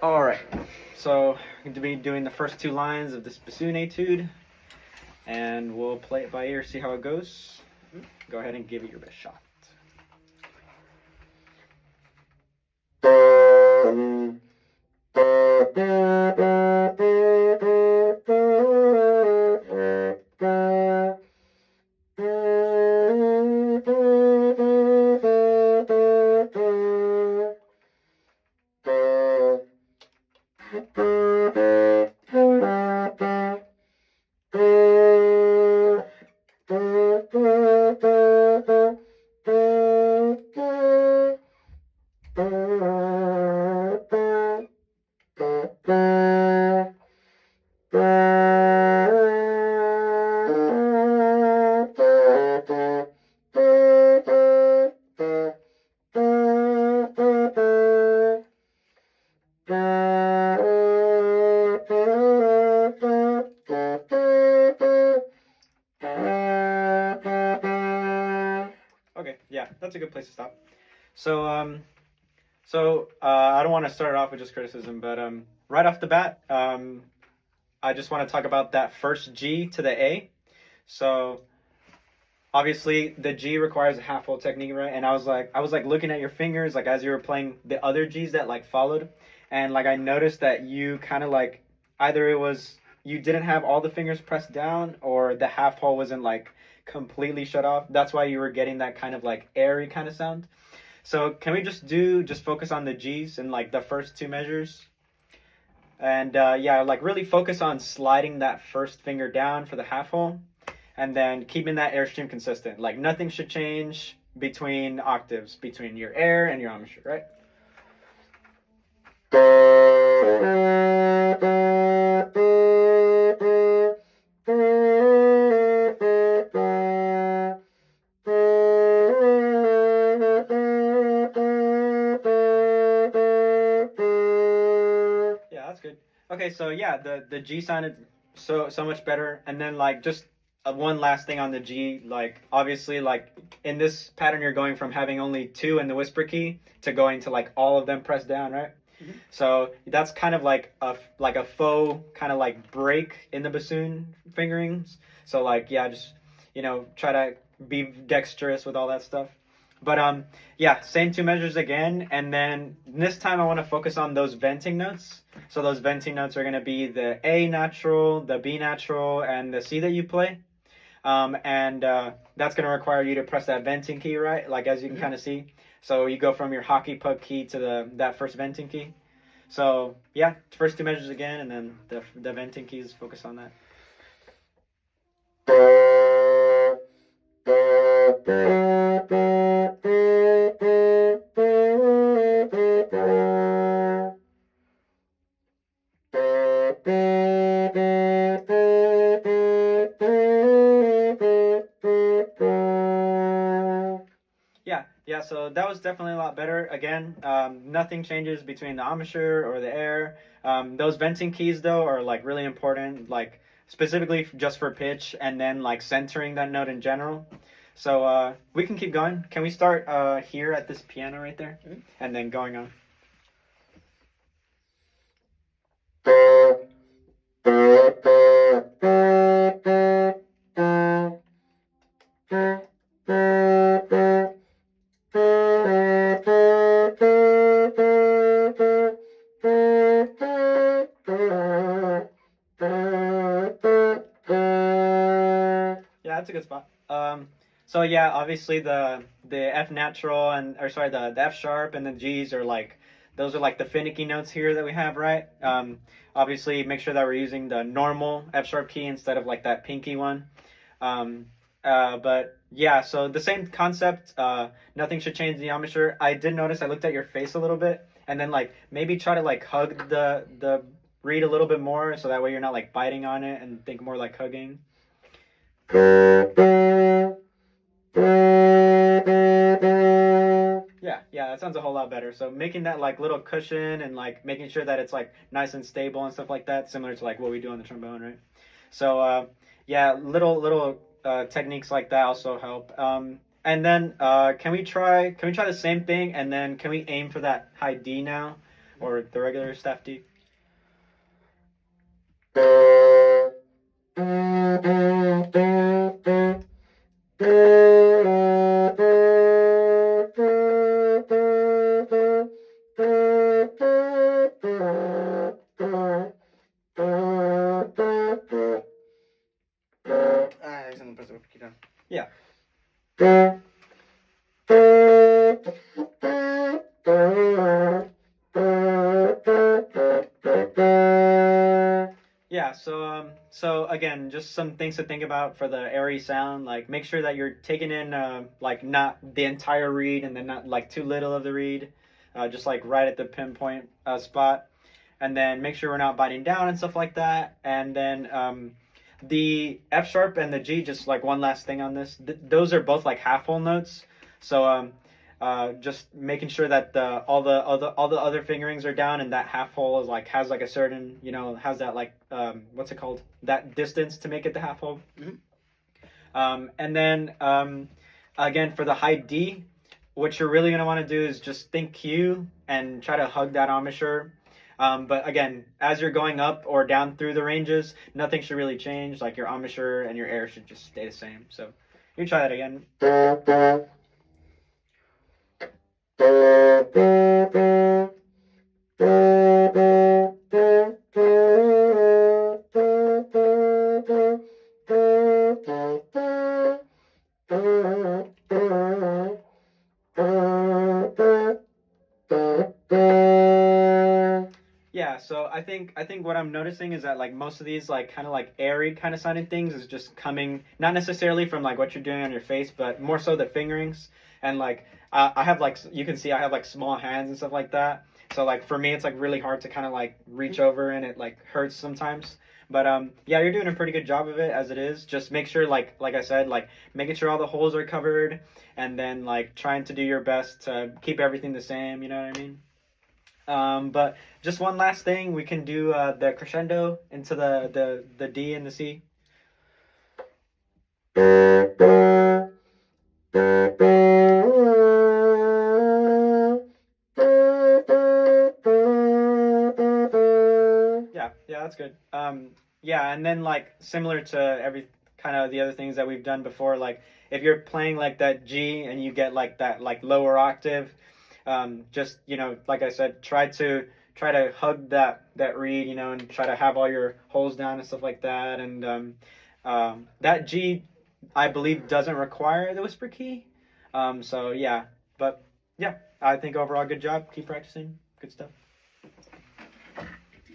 All right, so I'm going to be doing the first two lines of this bassoon etude, and we'll play it by ear, see how it goes. Go ahead and give it your best shot. Okay, yeah, that's a good place to stop. So, I don't want to start off with just criticism, but right off the bat, I just want to talk about that first G to the A. So, obviously, the G requires a half hold technique, right? And I was like looking at your fingers, like as you were playing the other G's that like followed, and like I noticed that you kind of like either it was you didn't have all the fingers pressed down, or the half hold wasn't like completely shut off. That's why you were getting that kind of like airy kind of sound. So can we just focus on the G's and like the first two measures? And yeah, like really focus on sliding that first finger down for the half hole, and then keeping that airstream consistent. Like nothing should change between octaves, between your air and your embouchure, right? Yeah, that's good. Okay, so yeah, the G sounded so much better, and then like just one last thing on the G, like obviously like in this pattern you're going from having only two in the whisper key to going to like all of them pressed down, right? Mm-hmm. So that's kind of like a faux kind of like break in the bassoon fingerings. So like yeah, just try to be dexterous with all that stuff. But yeah, same two measures again, and then this time I want to focus on those venting notes. So those venting notes are going to be the A natural, the B natural, and the C that you play. And that's going to require you to press that venting key, right? Like as you can kind of see. So you go from your hockey puck key to that first venting key. So yeah, first two measures again, and then the venting keys, focus on that. Yeah, so that was definitely a lot better. Again, nothing changes between the embouchure or the air. Those venting keys, though, are like really important, like specifically just for pitch and then like centering that note in general. So we can keep going. Can we start here at this piano right there, and then going on? Yeah, that's a good spot. So yeah, obviously the F natural the F sharp and the G's are like those are like the finicky notes here that we have, right? Obviously make sure that we're using the normal F sharp key instead of like that pinky one. But yeah, so the same concept. Nothing should change the embouchure. I did notice I looked at your face a little bit, and then like maybe try to like hug the reed a little bit more, so that way you're not like biting on it, and think more like hugging. Yeah, that sounds a whole lot better. So making that like little cushion and like making sure that it's like nice and stable and stuff like that, similar to like what we do on the trombone, right? So yeah, little techniques like that also help. And then can we try the same thing, and then can we aim for that high D now or the regular staff D. Eso no pasa un poquito. Yeah. Yeah, so again, just some things to think about for the airy sound. Like, make sure that you're taking in, like, not the entire reed and then not like too little of the reed, just like right at the pinpoint spot. And then make sure we're not biting down and stuff like that. And then the F sharp and the G, just like one last thing on this, those are both like half whole notes. So just making sure that all the other fingerings are down and that half hole is like has like a certain, has that like what's it called, that distance to make it the half hole. And then again, for the high D, what you're really going to want to do is just think Q and try to hug that embouchure. But again, as you're going up or down through the ranges, nothing should really change. Like, your embouchure and your air should just stay the same. So you try that again. Yeah, so I think what I'm noticing is that like most of these like kind of like airy kind of sounding things is just coming not necessarily from like what you're doing on your face, but more so the fingerings. And like I have like, you can see I have like small hands and stuff like that. So like for me it's like really hard to kind of like reach over, and it like hurts sometimes. But yeah, you're doing a pretty good job of it as it is. Just make sure like I said, like making sure all the holes are covered, and then like trying to do your best to keep everything the same, you know what I mean? But just one last thing, we can do the crescendo into the D and the C. Yeah, that's good. Yeah, and then like similar to every kind of the other things that we've done before, like if you're playing like that G and you get like that like lower octave, just like I said, try to hug that reed, and try to have all your holes down and stuff like that. And that G, I believe, doesn't require the whisper key. So yeah, but yeah, I think overall good job. Keep practicing. Good stuff.